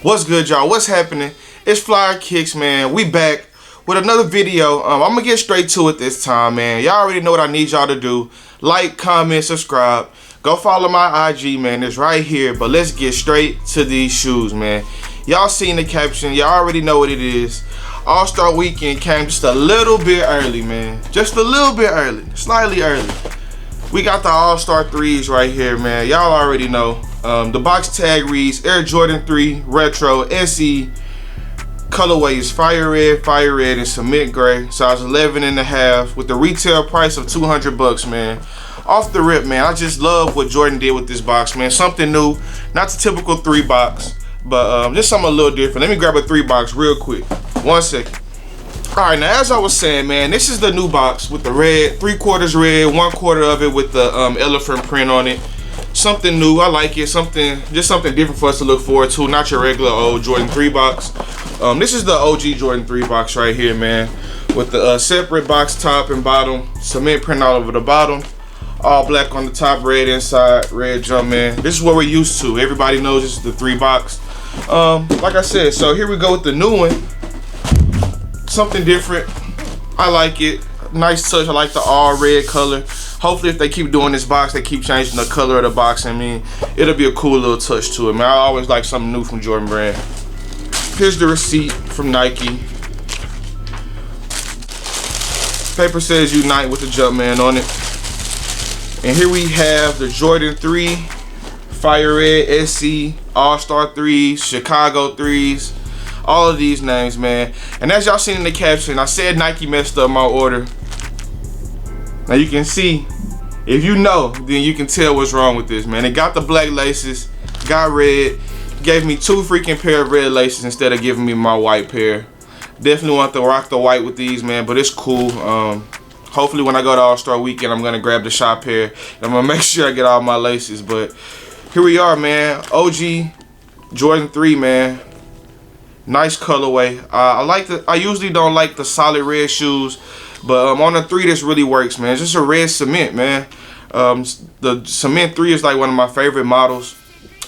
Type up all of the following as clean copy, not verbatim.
What's good, y'all? What's happening? It's FLYEERRKicks, man. We back with another video. I'm gonna get straight to it this time, man. Y'all already know what I need y'all to do. Like, comment, subscribe. Go follow my IG, man. It's right here. But let's get straight to these shoes, man. Y'all seen the caption. Y'all already know what it is. All-Star Weekend came just a little bit early, man. Just a little bit early. Slightly early. We got the All-Star 3s right here, man. Y'all already know. The box tag reads Air Jordan 3 Retro SE. Colorway is fire red, and cement gray. Size 11.5 with the retail price of $200, man. Off the rip, man, I just love what Jordan did with this box, man. Something new, not the typical 3 box, but just something a little different. Let me grab a 3 box real quick. 1 second. All right, now as I was saying, man, this is the new box with the red, 3/4 red, 1/4 of it with the elephant print on it. Something new, I like it. Just something different for us to look forward to. Not your regular old Jordan 3 box. This is the OG Jordan 3 box right here, man, with the separate box top and bottom, cement print all over the bottom, all black on the top, red inside, red Jumpman. This is what we're used to. Everybody knows this is the 3 box. Like I said, so here we go with the new one. Something different. I like it. Nice touch. I like the all red color. Hopefully if they keep doing this box, they keep changing the color of the box. I mean, it'll be a cool little touch to it, man. I always like something new from Jordan brand. Here's the receipt from Nike. Paper says Unite with the Jumpman on it. And here we have the Jordan 3 Fire Red SC All-Star 3s, Chicago 3s. All of these names, man. And as y'all seen in the caption, I said Nike messed up my order. Now you can see, if you know, then you can tell what's wrong with this, man. It got the black laces, got red, gave me 2 freaking pair of red laces instead of giving me my white pair. Definitely want to rock the white with these, man, but it's cool. Hopefully when I go to All-Star Weekend, I'm gonna grab the shop pair and I'm gonna make sure I get all my laces. But here we are, man. OG Jordan 3, man. Nice colorway. I usually don't like the solid red shoes, but on the 3 this really works, man. It's just a red cement, man. The cement 3 is like one of my favorite models.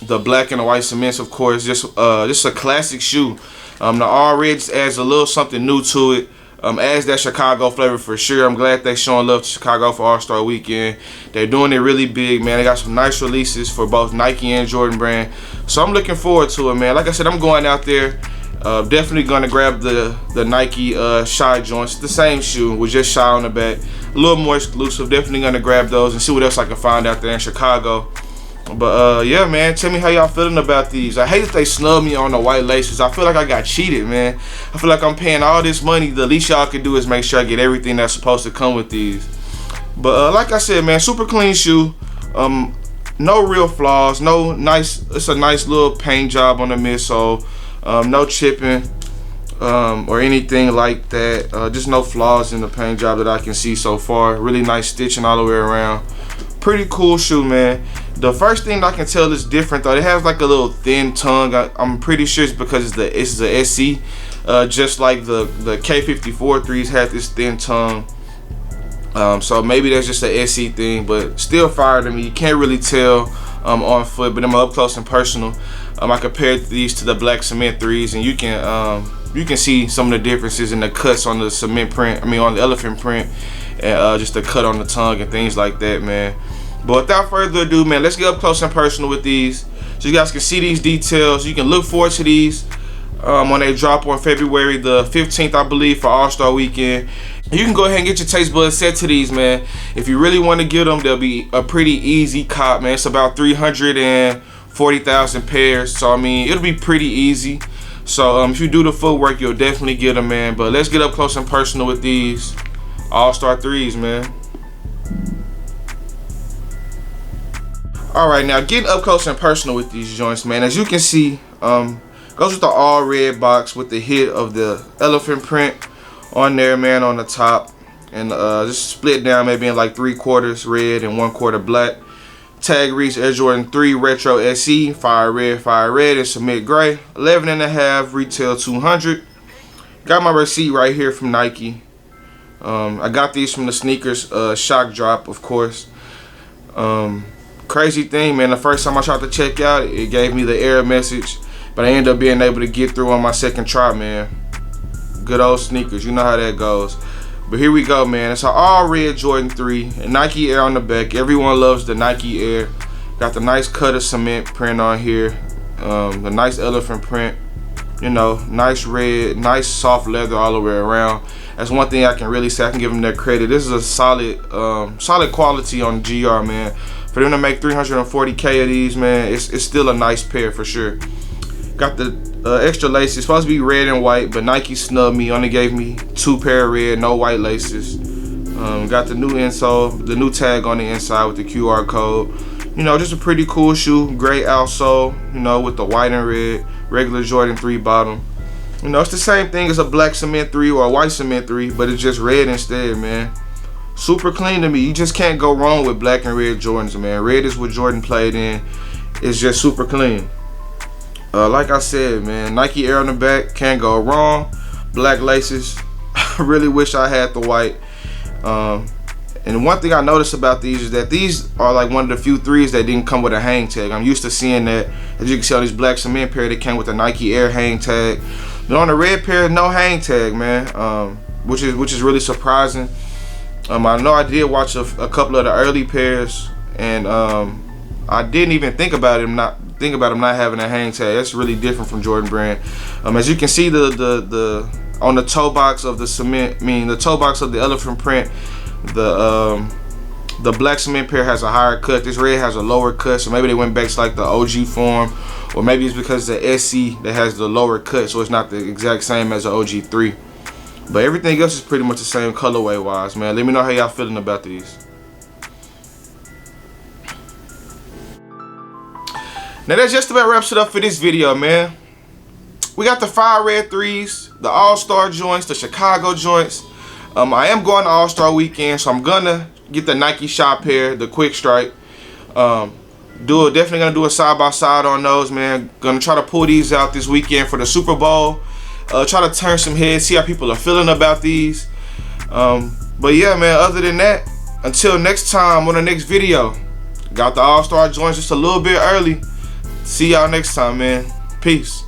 The black and the white cements, of course, just a classic shoe. The all red just adds a little something new to it. Adds that Chicago flavor for sure. I'm glad they showing love to Chicago for All-Star Weekend. They're doing it really big, man. They got some nice releases for both Nike and Jordan brand. So I'm looking forward to it, man. Like I said, I'm going out there. Definitely gonna grab the Nike Shy joints. The same shoe with just Shy on the back. A little more exclusive. Definitely gonna grab those and see what else I can find out there in Chicago. But yeah, man, tell me how y'all feeling about these. I hate that they snubbed me on the white laces. I feel like I got cheated, man. I feel like I'm paying all this money. The least y'all can do is make sure I get everything that's supposed to come with these. But like I said, man, super clean shoe. No real flaws. No nice. It's a nice little paint job on the midsole. No chipping or anything like that. Just no flaws in the paint job that I can see so far. Really nice stitching all the way around. Pretty cool shoe, man. The first thing I can tell is different though. It has like a little thin tongue. I'm pretty sure it's because it's the SC. Just like the K54 3s had this thin tongue. So maybe that's just a SC thing, but still fire to me. You can't really tell on foot, but I'm up close and personal. I compared these to the black cement 3s, and you can see some of the differences in the cuts on the cement print. I mean, on the elephant print, and just the cut on the tongue and things like that, man. But without further ado, man, let's get up close and personal with these, so you guys can see these details. You can look forward to these when they drop on February the 15th, I believe, for All-Star Weekend. You can go ahead and get your taste buds set to these, man. If you really want to get them, they'll be a pretty easy cop, man. It's about 340,000 pairs, so I mean, it'll be pretty easy. So if you do the footwork, you'll definitely get them, man. But let's get up close and personal with these All-Star 3s, man. All right, now getting up close and personal with these joints, man. As you can see, goes with the all red box with the hit of the elephant print on there, man, on the top, and just split down maybe in like 3/4 red and 1/4 black. Tag reads Air Jordan 3 Retro SE, fire red, and cement gray. 11.5, retail $200. Got my receipt right here from Nike. I got these from the sneakers shock drop, of course. Crazy thing, man, the first time I tried to check out, it gave me the error message. but I ended up being able to get through on my second try, man. Good old sneakers, you know how that goes. But here we go, man. It's an all red Jordan 3, and Nike Air on the back. Everyone loves the Nike Air. Got the nice cut of cement print on here, the nice elephant print. You know, nice red, nice soft leather all the way around. That's one thing I can really say. I can give them that credit. This is a solid, solid quality on the GR, man. For them to make 340K of these, man, it's still a nice pair for sure. Got the extra laces. It's supposed to be red and white, but Nike snubbed me. Only gave me 2 pair of red, no white laces. Got the new insole, the new tag on the inside with the QR code. You know, just a pretty cool shoe. Gray outsole, you know, with the white and red. Regular Jordan 3 bottom. You know, it's the same thing as a black cement 3 or a white cement 3, but it's just red instead, man. Super clean to me. You just can't go wrong with black and red Jordans, man. Red is what Jordan played in. It's just super clean. Like I said, man, Nike Air on the back, can't go wrong. Black laces. I really wish I had the white. And one thing I noticed about these is that these are like one of the few 3s that didn't come with a hang tag. I'm used to seeing that. As you can see on these black cement pair, they came with a Nike Air hang tag. But on the red pair, no hang tag, man. Which is really surprising. I know I did watch a couple of the early pairs, and I didn't even think about them not having a hang tag. That's really different from Jordan Brand. As you can see, the on the toe box of the cement, the toe box of the elephant print, the black cement pair has a higher cut. This red has a lower cut, so maybe they went back to like the OG form, or maybe it's because the SC that has the lower cut, so it's not the exact same as the OG 3. But everything else is pretty much the same colorway wise, man. Let me know how y'all feeling about these. Now that just about wraps it up for this video, man. We got the fire red 3s, the all-star joints, the Chicago joints. I am going to All-Star Weekend, so I'm gonna get the Nike Shop pair, the Quick Strike. Definitely gonna do a side-by-side on those, man. Gonna try to pull these out this weekend for the Super Bowl. Try to turn some heads, see how people are feeling about these. But yeah, man, other than that, until next time on the next video. Got the All-Star joints just a little bit early. See y'all next time, man. Peace.